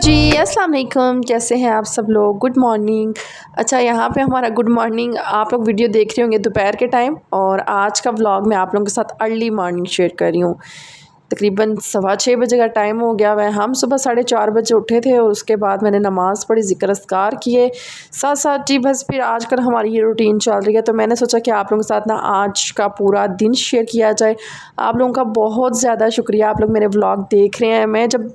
जी, अस्सलाम वालेकुम। कैसे हैं आप सब लोग? Good morning. अच्छा, यहाँ पे हमारा गुड मॉर्निंग आप लोग वीडियो देख रहे होंगे दोपहर के टाइम, और आज का व्लॉग मैं आप लोगों के साथ अर्ली मॉर्निंग शेयर कर रही हूँ। तकरीबन 6:15 बजे का टाइम हो गया हुआ है। हम सुबह 4:30 बजे उठे थे और उसके बाद मैंने नमाज़ पढ़ी, ज़िक्र अस्कार किए, साथ साथ जी बस फिर आजकल हमारी ये रूटीन चल रही है। तो मैंने सोचा कि आप लोगों के साथ ना आज का पूरा दिन शेयर किया जाए। आप लोगों का बहुत ज़्यादा शुक्रिया, आप लोग मेरे व्लॉग देख रहे हैं। मैं जब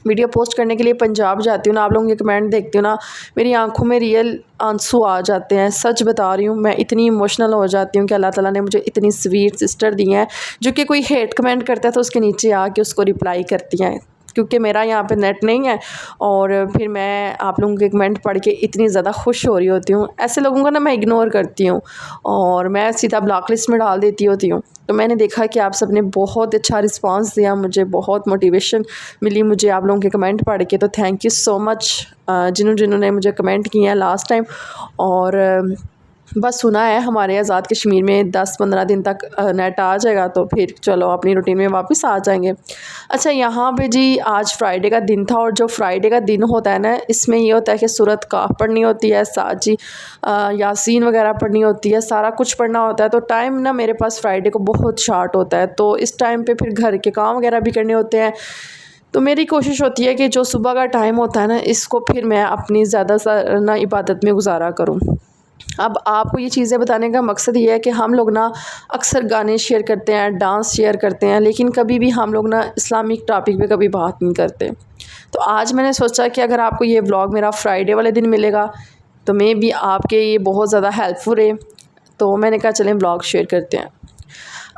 वीडियो पोस्ट करने के लिए पंजाब जाती हूँ ना, आप लोगों के कमेंट देखती हूँ ना, मेरी आंखों में रियल आंसू आ जाते हैं। सच बता रही हूँ, मैं इतनी इमोशनल हो जाती हूँ कि अल्लाह ताला ने मुझे इतनी स्वीट सिस्टर दी हैं, जो कि कोई हेट कमेंट करता है तो उसके नीचे आके उसको रिप्लाई करती हैं। क्योंकि मेरा यहाँ पे नेट नहीं है और फिर मैं आप लोगों के कमेंट पढ़ के इतनी ज़्यादा खुश हो रही होती हूँ। ऐसे लोगों को ना मैं इग्नोर करती हूँ और मैं सीधा ब्लॉक लिस्ट में डाल देती होती हूँ। तो मैंने देखा कि आप सबने बहुत अच्छा रिस्पांस दिया, मुझे बहुत मोटिवेशन मिली मुझे आप लोगों के कमेंट पढ़ के। तो थैंक यू सो मच जिन्होंने मुझे कमेंट किए हैं लास्ट टाइम। और बस सुना है हमारे आज़ाद कश्मीर में 10-15 दिन तक नेट आ जाएगा, तो फिर चलो अपनी रूटीन में वापस आ जाएंगे। अच्छा, यहाँ पे जी आज फ्राइडे का दिन था, और जो फ्राइडे का दिन होता है ना, इसमें ये होता है कि सूरत काफ पढ़नी होती है, साथ जी यासीन वगैरह पढ़नी होती है, सारा कुछ पढ़ना होता है। तो टाइम ना मेरे पास फ्राइडे को बहुत शार्ट होता है, तो इस टाइम पे फिर घर के काम वगैरह भी करने होते हैं। तो मेरी कोशिश होती है कि जो सुबह का टाइम होता है ना, इसको फिर मैं अपनी ज़्यादा ना इबादत में गुजारा करूँ। अब आपको ये चीज़ें बताने का मकसद ये है कि हम लोग ना अक्सर गाने शेयर करते हैं, डांस शेयर करते हैं, लेकिन कभी भी हम लोग ना इस्लामिक टॉपिक पे कभी बात नहीं करते। तो आज मैंने सोचा कि अगर आपको ये व्लॉग मेरा फ्राइडे वाले दिन मिलेगा तो मे भी आपके ये बहुत ज़्यादा हेल्पफुल है। तो मैंने कहा चलें व्लॉग शेयर करते हैं।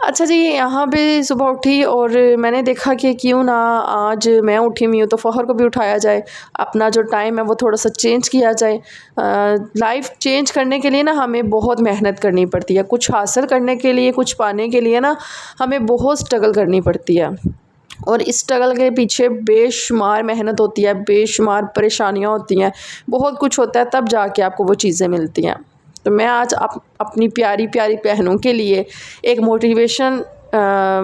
अच्छा जी, यहाँ पे सुबह उठी और मैंने देखा कि क्यों ना आज मैं उठी हुई हूँ तो फ़ौहर को भी उठाया जाए, अपना जो टाइम है वो थोड़ा सा चेंज किया जाए। लाइफ चेंज करने के लिए ना हमें बहुत मेहनत करनी पड़ती है, कुछ हासिल करने के लिए, कुछ पाने के लिए ना हमें बहुत स्ट्रगल करनी पड़ती है, और इस स्ट्रगल के पीछे बेशुमार मेहनत होती है, बेशुमार परेशानियाँ होती हैं, बहुत कुछ होता है, तब जाके आपको वो चीज़ें मिलती हैं। तो मैं आज अपनी प्यारी प्यारी बहनों के लिए एक मोटिवेशन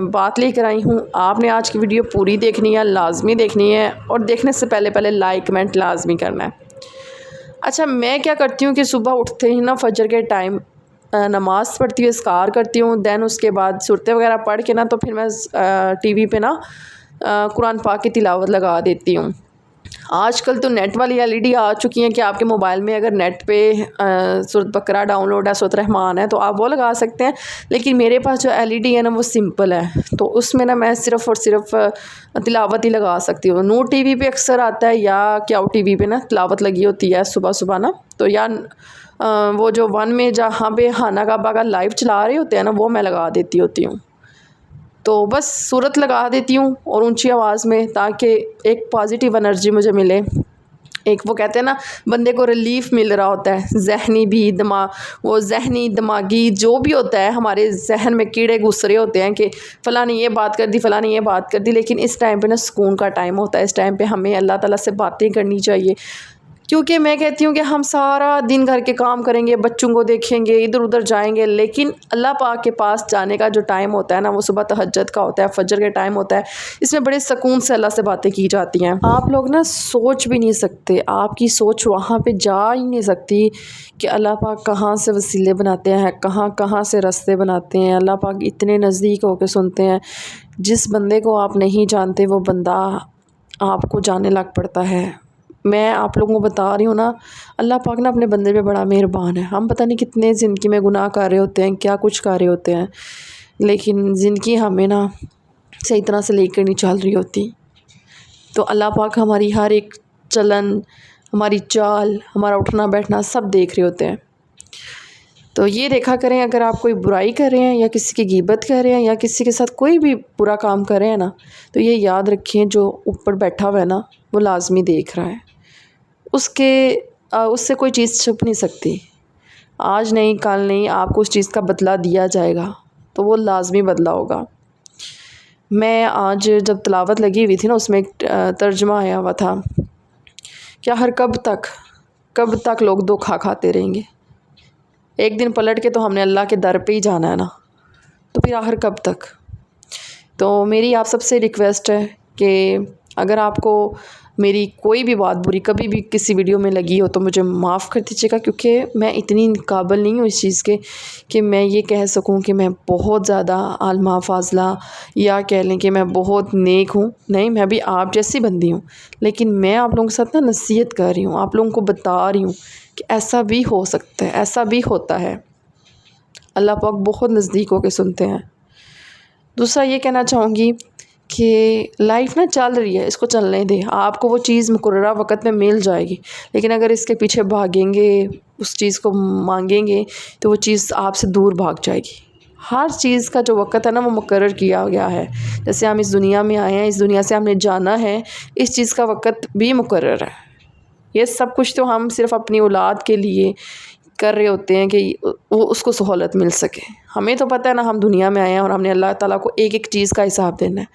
बात लेकर आई हूँ। आपने आज की वीडियो पूरी देखनी है, लाजमी देखनी है, और देखने से पहले पहले लाइक कमेंट लाजमी करना है। अच्छा, मैं क्या करती हूँ कि सुबह उठते ही ना फजर के टाइम नमाज़ पढ़ती हूँ, इस्कार करती हूँ, दैन उसके बाद सूरतें वगैरह पढ़ के ना तो फिर मैं टीवी पे ना कुरान पाक की तिलावत लगा देती हूँ। आजकल तो नेट वाली एलईडी आ चुकी हैं कि आपके मोबाइल में अगर नेट पे सूरत बकरा डाउनलोड है, सूरत रहमान है, तो आप वो लगा सकते हैं। लेकिन मेरे पास जो एलईडी है ना वो सिंपल है, तो उसमें ना मैं सिर्फ़ और सिर्फ तिलावत ही लगा सकती हूँ। नूर टीवी पे अक्सर आता है या क्या टीवी पे ना तिलावत लगी होती है सुबह सुबह ना, तो या वो जो वन में जहाँ पे खाना काबा का लाइव चला रहे होते हैं ना, वो मैं लगा देती होती हूँ। तो बस सूरत लगा देती हूँ और ऊंची आवाज़ में, ताकि एक पॉजिटिव एनर्जी मुझे मिले। एक वो कहते हैं ना, बंदे को रिलीफ़ मिल रहा होता है, ज़हनी भी वो ज़हनी दिमागी जो भी होता है, हमारे जहन में कीड़े घुस रहे होते हैं कि फ़लाँ ने ये बात कर दी, फ़लाँ ने ये बात कर दी। लेकिन इस टाइम पे ना सुकून का टाइम होता है, इस टाइम पे हमें अल्लाह ताला से बातें करनी चाहिए। क्योंकि मैं कहती हूँ कि हम सारा दिन घर के काम करेंगे, बच्चों को देखेंगे, इधर उधर जाएंगे, लेकिन अल्लाह पाक के पास जाने का जो टाइम होता है ना, वो सुबह तहज्जुद का होता है, फजर के टाइम होता है। इसमें बड़े सुकून से अल्लाह से बातें की जाती हैं। आप लोग ना सोच भी नहीं सकते, आपकी सोच वहाँ पे जा ही नहीं सकती कि अल्लाह पाक कहाँ से वसीले बनाते हैं, कहाँ कहाँ से रास्ते बनाते हैं। अल्लाह पाक इतने नज़दीक होकर सुनते हैं। जिस बंदे को आप नहीं जानते वो बंदा आपको जानने लग पड़ता है। मैं आप लोगों को बता रही हूँ ना, अल्लाह पाक ना अपने बंदे पे बड़ा मेहरबान है। हम पता नहीं कितने ज़िंदगी में गुनाह कर रहे होते हैं, क्या कुछ कर रहे होते हैं, लेकिन ज़िंदगी हमें ना सही तरह से लेकर नहीं चल रही होती। तो अल्लाह पाक हमारी हर एक चलन, हमारी चाल, हमारा उठना बैठना सब देख रहे होते हैं। तो ये देखा करें, अगर आप कोई बुराई कर रहे हैं या किसी की गीबत कर रहे हैं या किसी के साथ कोई भी बुरा काम कर रहे हैं ना, तो ये याद रखें जो ऊपर बैठा हुआ है ना, वो लाजमी देख रहा है। उससे कोई चीज़ छुप नहीं सकती। आज नहीं कल नहीं, आपको उस चीज़ का बदला दिया जाएगा, तो वो लाजमी बदला होगा। मैं आज जब तिलावत लगी हुई थी ना, उसमें एक तर्जुमा आया हुआ था, क्या हर कब तक लोग धोखा खाते रहेंगे। एक दिन पलट के तो हमने अल्लाह के दर पे ही जाना है ना, तो फिर आखिर कब तक। तो मेरी आप सबसे रिक्वेस्ट है कि अगर आपको मेरी कोई भी बात बुरी कभी भी किसी वीडियो में लगी हो तो मुझे माफ़ कर दीजिएगा, क्योंकि मैं इतनी काबिल नहीं हूँ इस चीज़ के कि मैं ये कह सकूँ कि मैं बहुत ज़्यादा आलिमा फाज़ला या कह लें कि मैं बहुत नेक हूँ। नहीं, मैं भी आप जैसी बंदी हूँ, लेकिन मैं आप लोगों के साथ ना नसीहत कर रही हूँ, आप लोगों को बता रही हूँ कि ऐसा भी हो सकता है, ऐसा भी होता है। अल्लाह पाक बहुत नज़दीक होकर सुनते हैं। दूसरा ये कहना चाहूँगी कि लाइफ ना चल रही है, इसको चलने दें। आपको वो चीज़ मुकर्ररा वक़्त में मिल जाएगी, लेकिन अगर इसके पीछे भागेंगे, उस चीज़ को मांगेंगे, तो वो चीज़ आपसे दूर भाग जाएगी। हर चीज़ का जो वक़्त है ना वो मुकर्रर किया गया है। जैसे हम इस दुनिया में आए हैं, इस दुनिया से हमने जाना है, इस चीज़ का वक़्त भी मुकर्रर है। ये सब कुछ तो हम सिर्फ़ अपनी औलाद के लिए कर रहे होते हैं कि वो उसको सहूलत मिल सके। हमें तो पता है ना हम दुनिया में आए हैं और हमने अल्लाह ताला को एक-एक चीज़ का हिसाब देना है।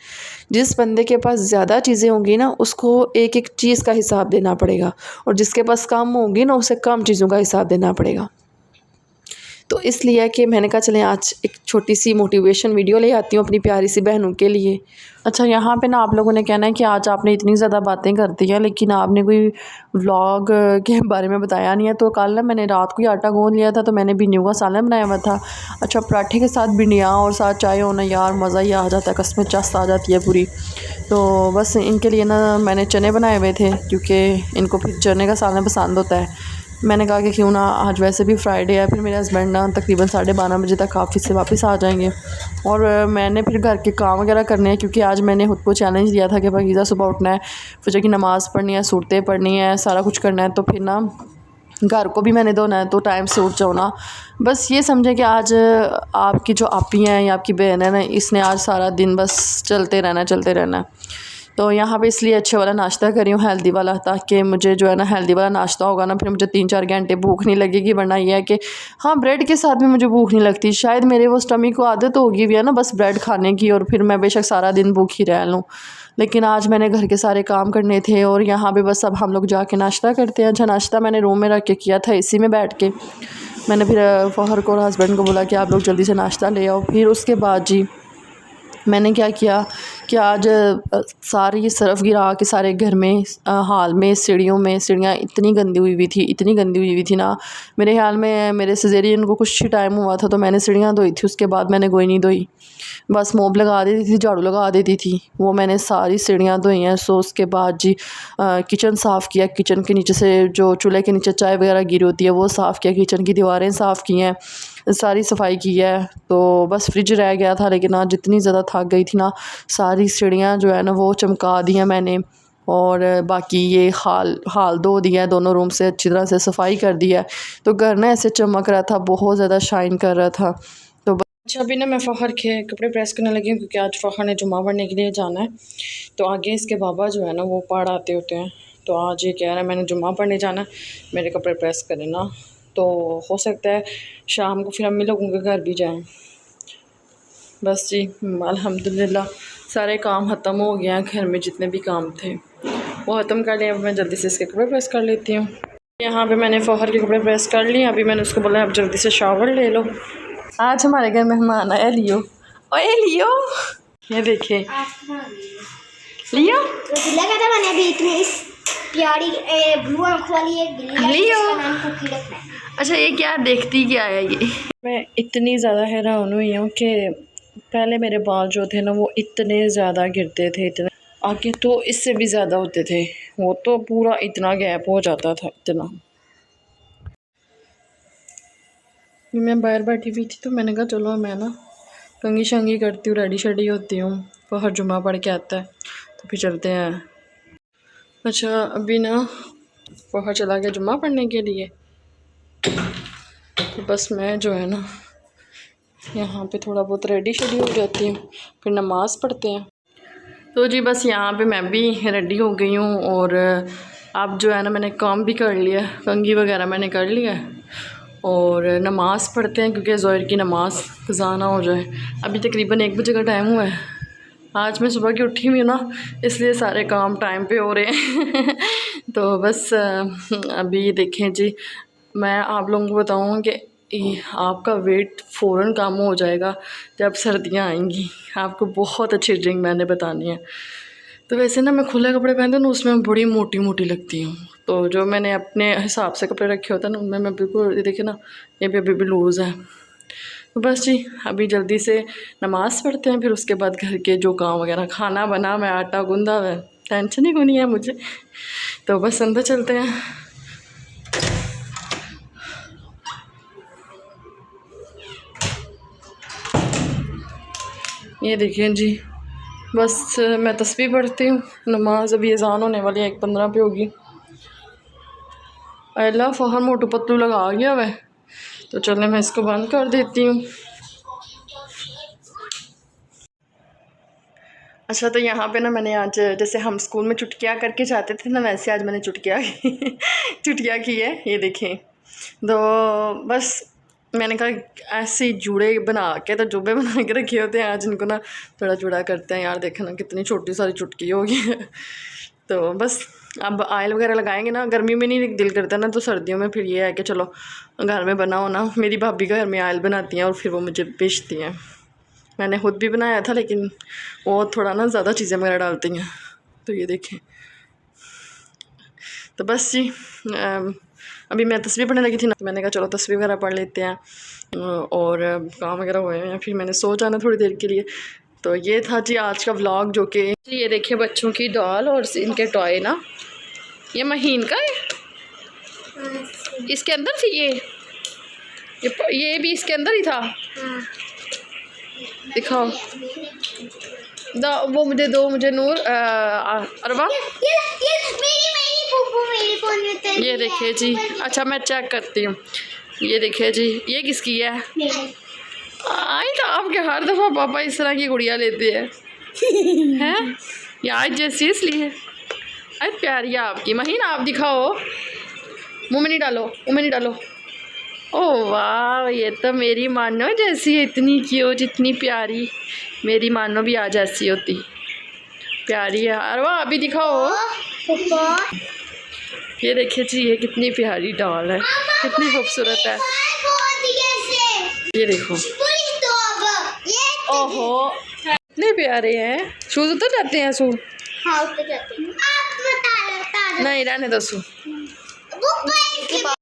जिस बंदे के पास ज़्यादा चीज़ें होंगी ना उसको एक-एक चीज़ का हिसाब देना पड़ेगा, और जिसके पास कम होंगी ना उसे कम चीज़ों का हिसाब देना पड़ेगा। तो इसलिए कि मैंने कहा चलें आज एक छोटी सी मोटिवेशन वीडियो ले आती हूँ अपनी प्यारी सी बहनों के लिए। अच्छा, यहाँ पे ना आप लोगों ने कहना है कि आज आपने इतनी ज़्यादा बातें कर दी हैं, लेकिन आपने कोई व्लॉग के बारे में बताया नहीं है। तो कल ना मैंने रात को ही आटा गूँध लिया था, तो मैंने भिंडियों का सालन बनाया हुआ था। अच्छा, पराठे के साथ भिंडियाँ और साथ चाय हो ना यार, मज़ा ही आ जाता है, कसम चस आ जाती है पूरी। तो बस इनके लिए ना मैंने चने बनाए हुए थे, क्योंकि इनको फिर चने का सालन पसंद होता है। मैंने कहा कि क्यों ना, आज वैसे भी फ्राइडे है, फिर मेरे हस्बैंड ना तकरीबन 12:30 बजे तक ऑफिस से वापस आ जाएंगे, और मैंने फिर घर के काम वगैरह करने हैं, क्योंकि आज मैंने खुद को चैलेंज दिया था कि पाकीज़ा सुबह उठना है, फजर की नमाज़ पढ़नी है, सूरतें पढ़नी है, सारा कुछ करना है। तो फिर ना घर को भी मैंने धोना है, तो टाइम से उठ जाओ ना। बस ये समझें कि आज आपकी जो आपी हैं या आपकी बहन है ना, इसने आज सारा दिन बस चलते रहना चलते रहना। तो यहाँ पे इसलिए अच्छे वाला नाश्ता करी हूँ, हेल्दी वाला, ताकि मुझे जो है ना हेल्दी वाला नाश्ता होगा ना, फिर मुझे 3-4 घंटे भूख नहीं लगेगी। वरना ये है कि हाँ, ब्रेड के साथ भी मुझे भूख नहीं लगती। शायद मेरे वो स्टमक को आदत होगी हुई है ना बस ब्रेड खाने की, और फिर मैं बेशक सारा दिन भूखी रह लूँ। लेकिन आज मैंने घर के सारे काम करने थे, और यहाँ पे बस अब हम लोग जाके नाश्ता करते हैं। अच्छा, नाश्ता मैंने रूम में रख के किया था, इसी में बैठ के। मैंने फिर फ़ौहर को और हस्बैंड को बोला कि आप लोग जल्दी से नाश्ता ले आओ। फिर उसके बाद जी मैंने क्या किया कि आज सारी सरफ़ गिरा के सारे घर में, हाल में, सीढ़ियों में, सीढ़ियाँ इतनी गंदी हुई हुई थी, इतनी गंदी हुई हुई थी ना। मेरे ख़्याल में मेरे सिज़ेरियन को कुछ ही टाइम हुआ था, तो मैंने सीढ़ियाँ धोई थी, उसके बाद मैंने कोई नहीं धोई। बस मोप लगा देती थी, झाड़ू लगा देती थी, वो मैंने सारी सीढ़ियाँ धोई हैं। सो उसके बाद जी किचन साफ़ किया, किचन के नीचे से जो चूल्हे के नीचे चाय वगैरह गिरी होती है वो साफ़ किया, किचन की दीवारें साफ़ की हैं, सारी सफाई की है। तो बस फ्रिज रह गया था, लेकिन आज जितनी ज़्यादा थक गई थी ना, सारी सीढ़ियाँ जो है ना वो चमका दी हैं मैंने, और बाकी ये हाल धो दिया है, दोनों रूम से अच्छी तरह से सफाई कर दी है। तो घर ना ऐसे चमक रहा था, बहुत ज़्यादा शाइन कर रहा था। तो अच्छा, अभी ना मैं फ़खर के कपड़े प्रेस करने लगी हूँ, क्योंकि आज फ़खर ने जुम्मा पढ़ने के लिए जाना है। तो आगे इसके बाबा जो है ना वो पढ़ आते होते हैं, तो आज ये कह रहा है मैंने जुम्मा पढ़ने जाना है, मेरे कपड़े प्रेस करें ना। तो हो सकता है शाम को फिर अम्मी लोगों के घर भी जाएं। बस जी, अल्हम्दुलिल्लाह सारे काम ख़त्म हो गए हैं, घर में जितने भी काम थे वो ख़त्म कर लिए। अब मैं जल्दी से इसके कपड़े प्रेस कर लेती हूँ। यहाँ पे मैंने फ़ौहर के कपड़े प्रेस कर लिए। अभी मैंने उसको बोला अब जल्दी से शावर ले लो, आज हमारे घर मेहमान आया लियो। ओए लियो, ये देखे लियो, रसगुल्ला का था मैंने अभी इतनी इस प्यारी ब्लू आंख वाली एक बिल्ली लियो। जिसका नाम कुकी रखना है। अच्छा, ये क्या देखती क्या है ये? मैं इतनी ज़्यादा हैरान हुई हूँ कि पहले मेरे बाल जो थे ना वो इतने ज़्यादा गिरते थे, इतने आगे तो इससे भी ज़्यादा होते थे, वो तो पूरा इतना गैप हो जाता था इतना। मैं बाहर बैठी हुई थी, तो मैंने कहा चलो मैं ना कंघी शंगी करती हूँ, रेडी शेडी होती हूँ, बाहर जुम्मा पढ़ के आता है, तो फिर चलते हैं। अच्छा, अभी ना बाहर चला गया जुम्मा पढ़ने के लिए, तो बस मैं जो है ना यहाँ पे थोड़ा बहुत रेडी शेडी हो जाती हूँ, फिर नमाज़ पढ़ते हैं। तो जी बस यहाँ पे मैं भी रेडी हो गई हूँ, और अब जो है ना मैंने काम भी कर लिया, कंघी वगैरह मैंने कर लिया, और नमाज़ पढ़ते हैं, क्योंकि ज़ोहर की नमाज़ क़ज़ा ना हो जाए। अभी तकरीबन 1 बजे का टाइम हुआ है। आज मैं सुबह की उठी हुई हूँ ना, इसलिए सारे काम टाइम पे हो रहे हैं। तो बस अभी देखें जी, मैं आप लोगों को बताऊँ कि आपका वेट फ़ौरन कम हो जाएगा जब सर्दियाँ आएंगी। आपको बहुत अच्छी ड्रिंक मैंने बतानी है। तो वैसे ना मैं खुले कपड़े पहनती हूँ ना उसमें बड़ी मोटी मोटी लगती हूँ। तो जो मैंने अपने हिसाब से कपड़े रखे होते हैं ना उनमें मैं बिल्कुल, ये देखिए ना ये भी अभी भी लूज़ है। तो बस जी अभी जल्दी से नमाज़ पढ़ते हैं, फिर उसके बाद घर के जो काम वगैरह, खाना बना, मैं आटा गूंदा है, टेंशन ही कोई नहीं है मुझे। तो बस अंदर चलते हैं। ये देखिए जी, बस मैं तस्बीह पढ़ती हूँ, नमाज अभी अज़ान होने वाली है, 1:15 पे होगी। अल्लाह फ़हर मोटू पतलू लगा गया वह, तो चले मैं इसको बंद कर देती हूँ। अच्छा, तो यहाँ पे ना मैंने आज, जैसे हम स्कूल में चुटकियाँ करके जाते थे ना, वैसे आज मैंने चुटकियाँ चुटकियाँ की है, ये देखें। तो बस मैंने कहा ऐसे जूड़े बना के, तो जुबे बना के रखे होते हैं, आज इनको ना थोड़ा जुड़ा करते हैं। यार देखना कितनी छोटी सारी चुटकी होगी। तो बस अब ऑयल वगैरह लगाएंगे ना, गर्मी में नहीं दिल करता ना, तो सर्दियों में फिर ये है कि चलो घर में बना हो ना। मेरी भाभी घर में ऑयल बनाती हैं और फिर वो मुझे बेचती हैं। मैंने खुद भी बनाया था, लेकिन वो थोड़ा ना ज़्यादा चीज़ें वगैरह डालती हैं। तो ये देखें। तो बस जी अभी मैं तस्वीर पढ़ने लगी थी ना, तो मैंने कहा चलो तस्वीर वगैरह पढ़ लेते हैं, और काम वगैरह हुए हैं, फिर मैंने सो जाना थोड़ी देर के लिए। तो ये था जी आज का व्लॉग, जो कि ये देखिए बच्चों की डॉल और इनके टॉय ना। ये महीन का है, इसके अंदर थी ये भी इसके अंदर ही था। दिखाओ, वो मुझे दो, मुझे नूर अरबा। ये देखिए जी, अच्छा मैं चेक करती हूँ। ये देखिए जी, ये किसकी है? आई तो आपके हर दफ़ा पापा इस तरह की गुड़िया लेते हैं। हैं ये आज जैसी इसलिए अरे प्यारी है आपकी महीन, आप दिखाओ, मुँह में नहीं डालो, मुँह में नहीं डालो। ओह वाह, ये तो मेरी मानो जैसी है, इतनी क्यूट, इतनी प्यारी। मेरी मानो भी आज ऐसी होती, प्यारी है। अरे वाह, अभी दिखाओ। ये देखिए जी, ये कितनी प्यारी डॉल है, कितनी खूबसूरत है। ये देखो, ओहो कितने प्यारे हैं। शूज उतर जाते हैं शू? हाँ उतर जाते हैं। आप बता लो, नहीं रहने दो शू।